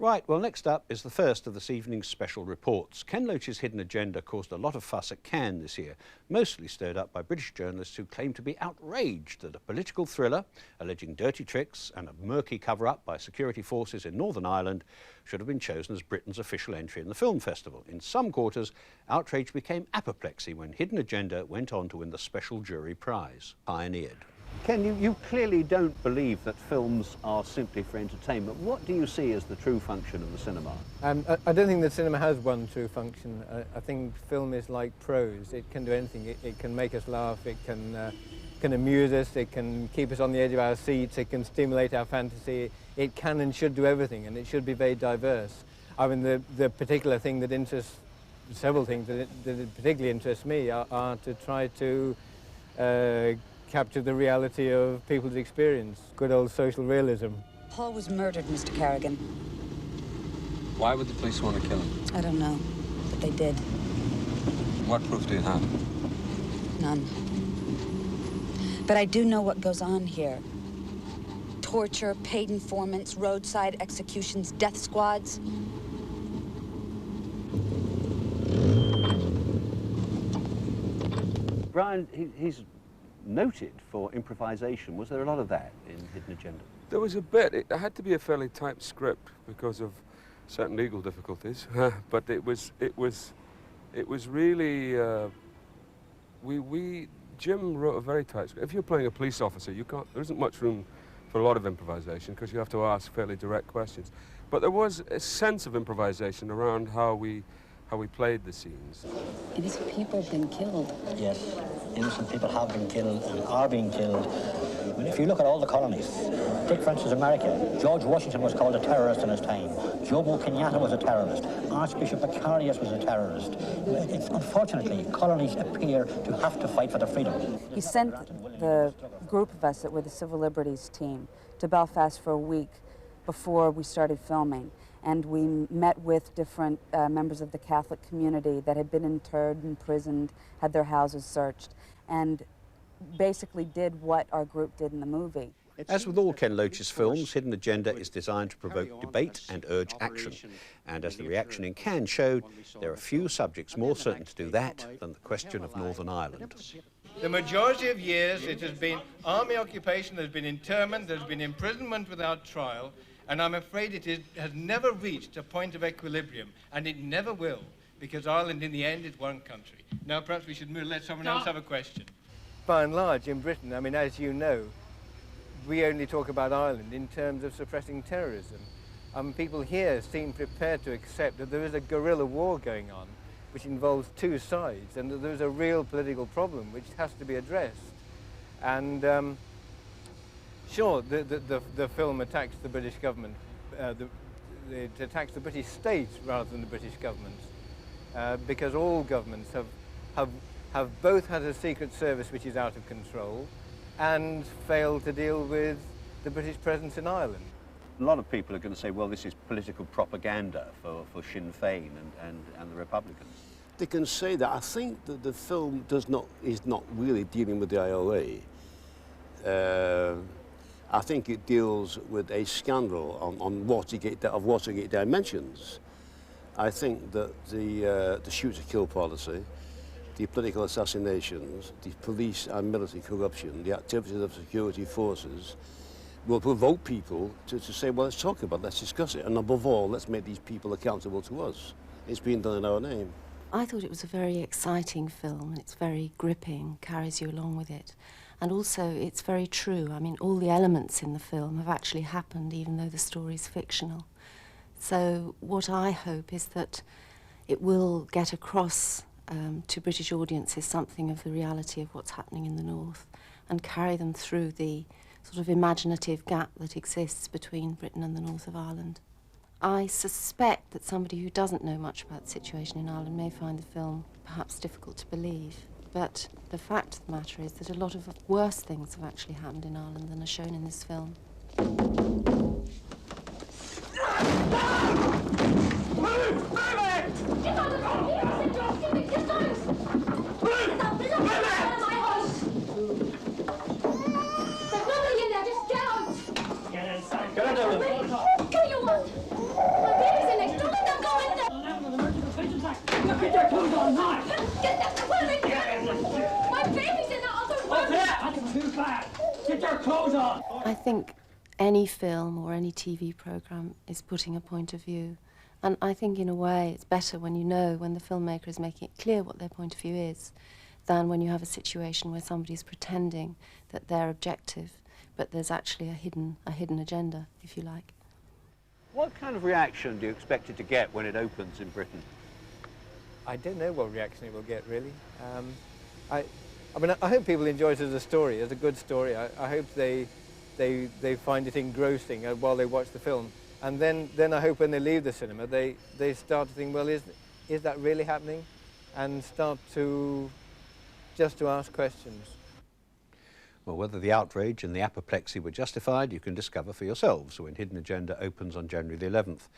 Right, well, next up is the first of this evening's special reports. Ken Loach's Hidden Agenda caused a lot of fuss at Cannes this year, mostly stirred up by British journalists who claimed to be outraged that a political thriller alleging dirty tricks and a murky cover-up by security forces in Northern Ireland should have been chosen as Britain's official entry in the film festival. In some quarters, outrage became apoplexy when Hidden Agenda went on to win the special jury prize. Pioneered. Ken, you clearly don't believe that films are simply for entertainment. What do you see as the true function of the cinema? I don't think that cinema has one true function. I think film is like prose. It can do anything. It can make us laugh, it can amuse us, it can keep us on the edge of our seats, it can stimulate our fantasy. It can and should do everything, and it should be very diverse. I mean, the particular thing that interests, several things that particularly interest me are to try to capture the reality of people's experience. Good old social realism. Paul was murdered, Mr. Carrigan. Why would the police want to kill him? I don't know, but they did. What proof do you have? None. But I do know what goes on here. Torture, paid informants, roadside executions, death squads. Brian, he's noted for improvisation. Was there a lot of that in Hidden Agenda? There was a bit. It had to be a fairly tight script because of certain legal difficulties, but it was really Jim wrote a very tight script. If you're playing a police officer, there isn't much room for a lot of improvisation because you have to ask fairly direct questions. But there was a sense of improvisation around how we played the scenes. Innocent people have been killed. Yes, innocent people have been killed and are being killed. I mean, if you look at all the colonies, take for instance America. George Washington was called a terrorist in his time. Jomo Kenyatta was a terrorist. Archbishop Macarius was a terrorist. Unfortunately, colonies appear to have to fight for their freedom. He sent the group of us that were the Civil Liberties team to Belfast for a week before we started filming. And we met with different members of the Catholic community that had been interred, imprisoned, had their houses searched, and basically did what our group did in the movie. As with all Ken Loach's films, Hidden Agenda is designed to provoke debate and urge action. And as the reaction in Cannes showed, there are few subjects more certain to do that than the question of Northern Ireland. The majority of years it has been army occupation, there's been internment, there's been imprisonment without trial, and I'm afraid it has never reached a point of equilibrium, and it never will, because Ireland in the end is one country. Now perhaps we should let someone else have a question. By and large, in Britain, I mean, as you know, we only talk about Ireland in terms of suppressing terrorism. People here seem prepared to accept that there is a guerrilla war going on, which involves two sides, and that there's a real political problem which has to be addressed. And sure, the film attacks the British government. It attacks the British state rather than the British government, because all governments have both had a secret service which is out of control and failed to deal with the British presence in Ireland. A lot of people are going to say, well, this is political propaganda for Sinn Féin and the Republicans. They can say that. I think that the film is not really dealing with the IRA. I think it deals with a scandal on Watergate dimensions. I think that the shoot-to-kill policy, the political assassinations, the police and military corruption, the activities of security forces will provoke people to say, well, let's talk about it, let's discuss it, and above all, let's make these people accountable to us. It's been done in our name. I thought it was a very exciting film. It's very gripping, carries you along with it. And also, it's very true. I mean, all the elements in the film have actually happened, even though the story's fictional. So what I hope is that it will get across to British audiences something of the reality of what's happening in the North and carry them through the sort of imaginative gap that exists between Britain and the North of Ireland. I suspect that somebody who doesn't know much about the situation in Ireland may find the film perhaps difficult to believe. But the fact of the matter is that a lot of worse things have actually happened in Ireland than are shown in this film. What do you want? I think any film or any TV programme is putting a point of view. And I think in a way it's better when you know, when the filmmaker is making it clear what their point of view is, than when you have a situation where somebody's pretending that they're objective, but there's actually a hidden agenda, if you like. What kind of reaction do you expect it to get when it opens in Britain? I don't know what reaction it will get, really. I mean, I hope people enjoy it as a story, as a good story. I hope they find it engrossing while they watch the film. And then I hope when they leave the cinema, they start to think, well, is that really happening? And start to ask questions. Well, whether the outrage and the apoplexy were justified, you can discover for yourselves when Hidden Agenda opens on January the 11th.